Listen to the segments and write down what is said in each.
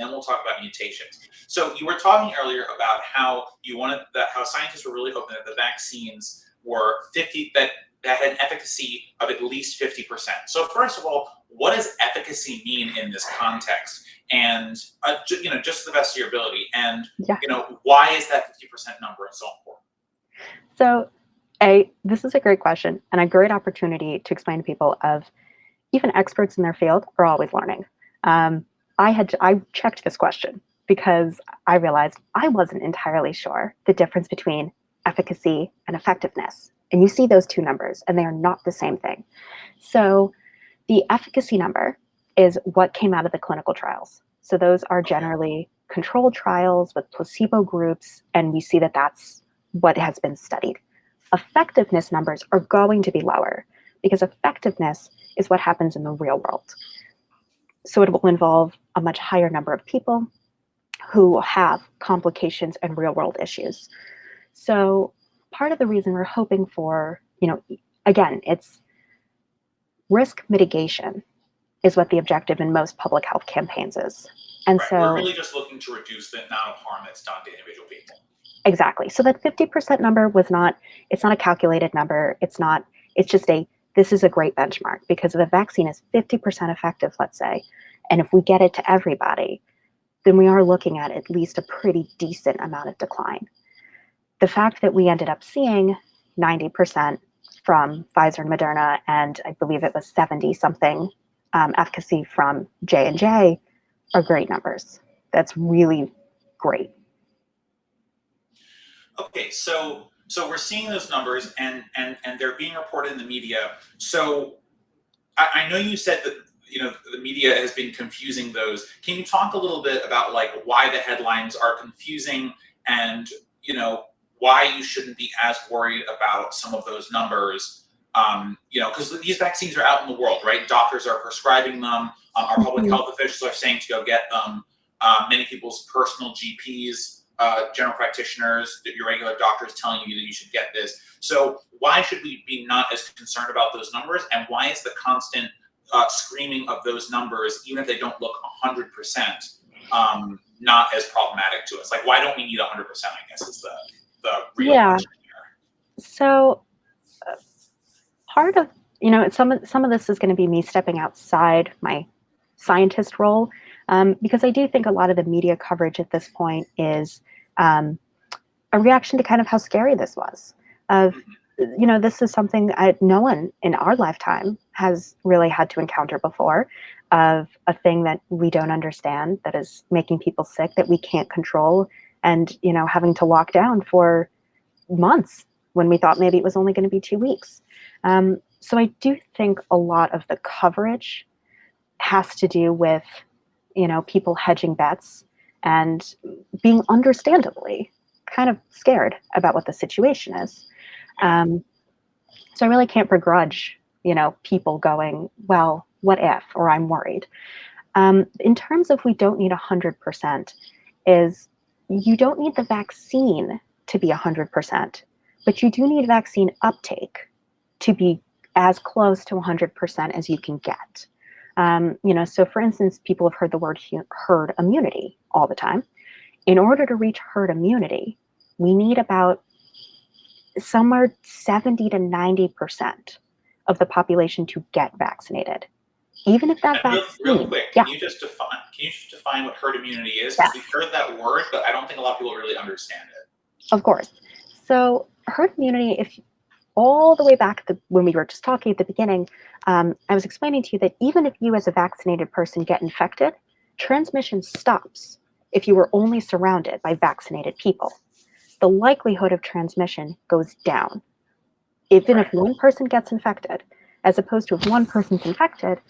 then we'll talk about mutations. So you were talking earlier about how how scientists were really hoping that the vaccines were that had an efficacy of at least 50%. So first of all, what does efficacy mean in this context? And just to the best of your ability. And why is that 50% number so important? So, this is a great question and a great opportunity to explain to people of even experts in their field are always learning. I checked this question because I realized I wasn't entirely sure the difference between efficacy and effectiveness. And you see those two numbers, and they are not the same thing. So the efficacy number is what came out of the clinical trials. So those are generally controlled trials with placebo groups, and we see that that's what has been studied. Effectiveness numbers are going to be lower because effectiveness is what happens in the real world. So it will involve a much higher number of people who have complications and real world issues. So part of the reason we're hoping for, again, it's risk mitigation is what the objective in most public health campaigns is. And right. So we're really just looking to reduce the amount of harm that's done to individual people. Exactly. So that 50% number it's not a calculated number. It's just this is a great benchmark because if the vaccine is 50% effective, let's say, and if we get it to everybody, then we are looking at least a pretty decent amount of decline. The fact that we ended up seeing 90% from Pfizer and Moderna, and I believe it was 70 something efficacy from J&J are great numbers. That's really great. Okay, so we're seeing those numbers and they're being reported in the media. So I know you said that the media has been confusing those. Can you talk a little bit about why the headlines are confusing and why you shouldn't be as worried about some of those numbers? Because these vaccines are out in the world, right? Doctors are prescribing them. Our public health officials are saying to go get them. Many people's personal GPs, general practitioners, your regular doctors telling you that you should get this. So why should we be not as concerned about those numbers? And why is the constant screaming of those numbers, even if they don't look 100%, not as problematic to us? Why don't we need 100%, I guess, is the real question here. So part of, some of this is going to be me stepping outside my scientist role, because I do think a lot of the media coverage at this point is a reaction to kind of how scary this was. This is something no one in our lifetime has really had to encounter before, of a thing that we don't understand, that is making people sick, that we can't control, and having to lock down for months when we thought maybe it was only going to be 2 weeks. So I do think a lot of the coverage has to do with people hedging bets and being understandably kind of scared about what the situation is. So I really can't begrudge, people going, well, what if, or I'm worried. In terms of we don't need 100%, is you don't need the vaccine to be 100%, but you do need vaccine uptake to be as close to 100% as you can get. So for instance, people have heard the word herd immunity all the time. In order to reach herd immunity, we need about somewhere 70 to 90% of the population to get vaccinated. Even if that vaccine, real quick, can you just define what herd immunity is? Because we've heard that word, but I don't think a lot of people really understand it. Of course. So herd immunity, if all the way back when we were just talking at the beginning, I was explaining to you that even if you as a vaccinated person get infected, transmission stops if you were only surrounded by vaccinated people. The likelihood of transmission goes down. Even if one person gets infected, as opposed to if one person's infected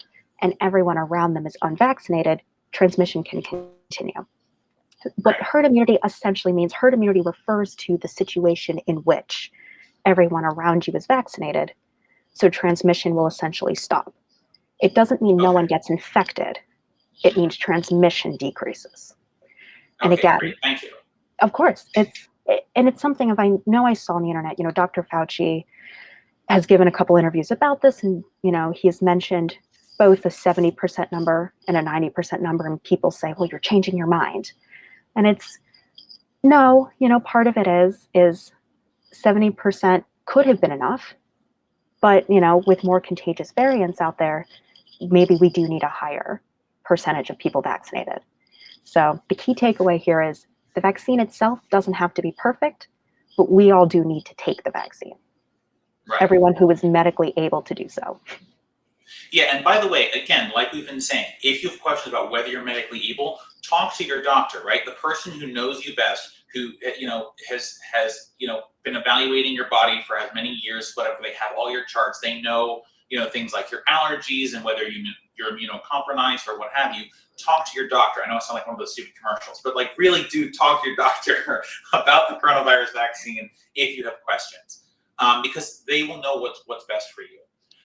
and everyone around them is unvaccinated, transmission can continue. What herd immunity essentially means, herd immunity refers to the situation in which everyone around you is vaccinated, so transmission will essentially stop. It doesn't mean no one gets infected. It means transmission decreases. And again, great. Thank you. Of course, it's something I saw on the internet, Dr. Fauci has given a couple interviews about this, and he has mentioned both a 70% number and a 90% number, and people say, well, you're changing your mind. And it's, no, part of it is 70% could have been enough, but, with more contagious variants out there, maybe we do need a higher percentage of people vaccinated. So the key takeaway here is the vaccine itself doesn't have to be perfect, but we all do need to take the vaccine. Right. Everyone who is medically able to do so. Yeah, and by the way, again, like we've been saying, if you have questions about whether you're medically able, talk to your doctor, right? The person who knows you best, who has been evaluating your body for as many years, whatever. They have all your charts. They know things like your allergies and whether you're immunocompromised or what have you. Talk to your doctor. I know it sounds like one of those stupid commercials, but like really do talk to your doctor about the coronavirus vaccine if you have questions, because they will know what's best for you.